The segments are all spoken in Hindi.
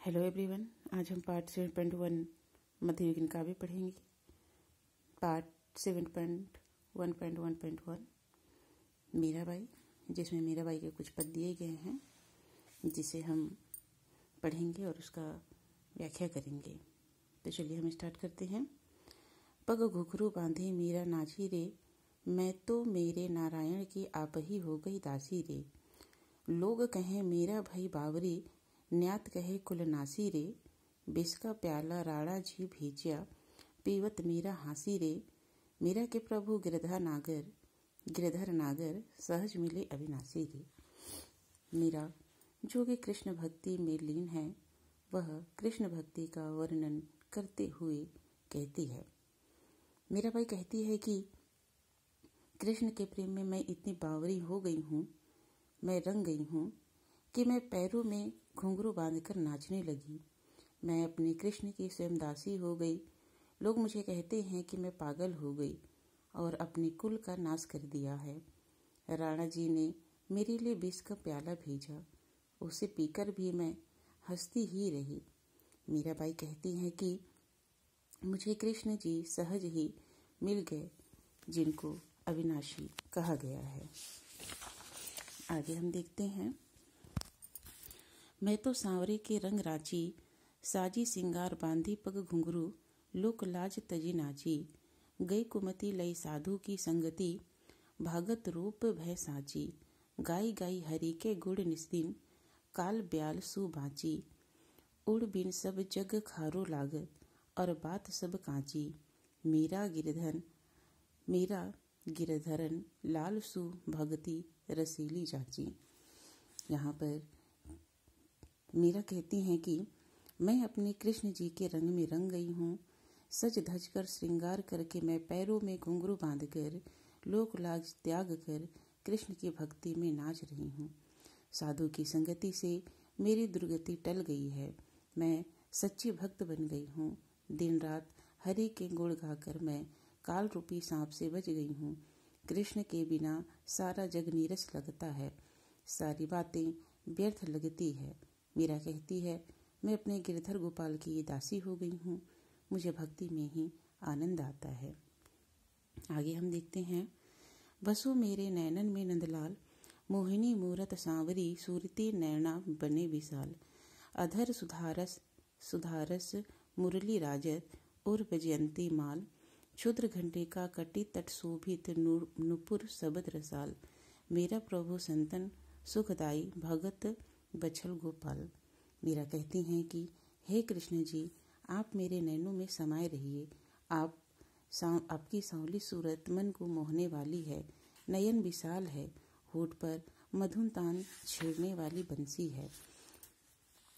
हेलो एवरीवन, आज हम पार्ट 7.1 मध्ययुगीन काव्य पढ़ेंगे। पार्ट 7.1.1.1 मीराबाई, जिसमें मीराबाई के कुछ पद दिए गए हैं जिसे हम पढ़ेंगे और उसका व्याख्या करेंगे। तो चलिए हम स्टार्ट करते हैं। पग घुघरू बांधे मीरा नाची रे, मैं तो मेरे नारायण की आप ही हो गई दासी रे। लोग कहें मेरा भई बावरी, न्यात कहे कुलनासी रे। बिस का प्याला राणा जी भेजिया, पीवत मीरा हासी रे। मीरा के प्रभु गिरधर नागर, सहज मिले अविनाशी रे। मीरा जो कि कृष्ण भक्ति में लीन है, वह कृष्ण भक्ति का वर्णन करते हुए कहती है। मीराबाई कहती है कि कृष्ण के प्रेम में मैं इतनी बावरी हो गई हूँ, मैं रंग गई हूँ कि मैं पैरों में घुंघरू बांधकर नाचने लगी। मैं अपने कृष्ण की स्वयं दासी हो गई। लोग मुझे कहते हैं कि मैं पागल हो गई और अपने कुल का नाश कर दिया है। राणा जी ने मेरे लिए विष का प्याला भेजा, उसे पीकर भी मैं हंसती ही रही। मीराबाई कहती हैं कि मुझे कृष्ण जी सहज ही मिल गए, जिनको अविनाशी कहा गया है। आगे हम देखते हैं। मैं तो सांवरे के रंग राची, साजी सिंगार बांधी पग घुंघरू, लोक लाज तजी नाची। गई कुमति लई साधु की संगति, भागत रूप भय साची। गाई गाई हरि के गुण निस्दिन, काल ब्याल सु बाची। उड़ बिन सब जग खारो लागत, और बात सब कांची। मीरा गिरधरन लाल सु भगति रसीली जाची। यहाँ पर मीरा कहती हैं कि मैं अपने कृष्ण जी के रंग में रंग गई हूँ। सज धज कर श्रृंगार करके मैं पैरों में घुंघरू बांधकर लोक लाज त्याग कर कृष्ण की भक्ति में नाच रही हूँ। साधु की संगति से मेरी दुर्गति टल गई है। मैं सच्ची भक्त बन गई हूँ। दिन रात हरि के गुण गाकर मैं काल रूपी सांप से बच गई हूँ। कृष्ण के बिना सारा जग नीरस लगता है, सारी बातें व्यर्थ लगती है। मीरा कहती है, मैं अपने गिरधर गोपाल की दासी हो गई हूँ। मुझे भक्ति में ही आनंद आता है। आगे हम देखते हैं। बसो मेरे नैनन में नंदलाल, मोहिनी मूरत सांवरी, सूरती नैना बने विशाल। अधर सुधारस मुरली राजत, और बजयंती माल। क्षुद्र घंटे का कटी तट शोभित, नुपुर सबद रसाल। मेरा प्रभु संतन सुखदाई, भगत बछल गोपाल। मीरा कहती हैं कि हे कृष्ण जी, आप मेरे नैनों में समाये रहिए। आपकी सांवली सूरत मन को मोहने वाली है, नयन विशाल है, होठ पर मधुन तान छेड़ने वाली बंसी है,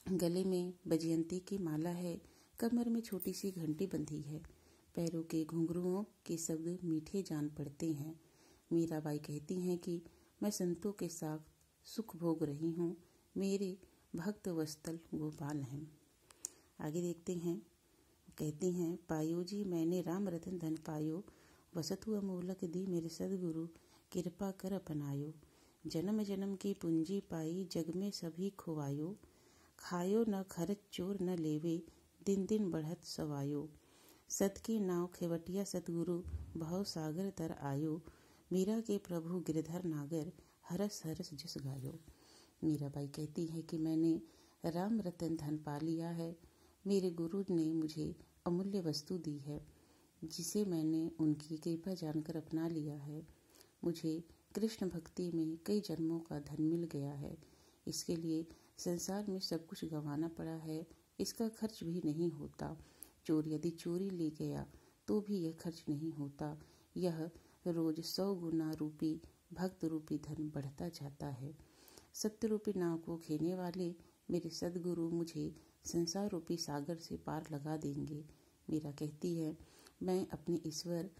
गले में बजयंती की माला है, कमर में छोटी सी घंटी बंधी है, पैरों के घुंघरुओं के शब्द मीठे जान पड़ते हैं। मीराबाई कहती हैं कि मैं संतों के साथ सुख भोग रही हूँ, मेरे भक्त वत्सल गोपाल हैं। आगे देखते हैं। कहती हैं, पायो जी मैंने राम रतन धन पायो, वसतु अमूलक दी मेरे सदगुरु, कृपा कर अपनायो। जन्म जन्म की पूंजी पाई, जग में सभी खुआयो। खायो न खर्च चोर न लेवे, दिन दिन बढ़त सवायो। सत की नाव खेवटिया सतगुरु, भव सागर तर आयो। मीरा के प्रभु गिरधर नागर, हरस हरस जस गायो। मीराबाई कहती है कि मैंने राम रतन धन पा लिया है। मेरे गुरु ने मुझे अमूल्य वस्तु दी है, जिसे मैंने उनकी कृपा जानकर अपना लिया है। मुझे कृष्ण भक्ति में कई जन्मों का धन मिल गया है। इसके लिए संसार में सब कुछ गंवाना पड़ा है, इसका खर्च भी नहीं होता। चोर यदि चोरी ले गया तो भी यह खर्च नहीं होता। यह रोज 100 गुना रूपी भक्त रूपी धन बढ़ता जाता है। सत्य रूपी नाव को खेने वाले मेरे सदगुरु मुझे संसार रूपी सागर से पार लगा देंगे। मीरा कहती है, मैं अपने ईश्वर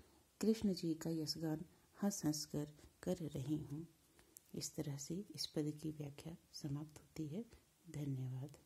कृष्ण जी का यशगान हंस हंस कर रही हूँ। इस तरह से इस पद की व्याख्या समाप्त होती है। धन्यवाद।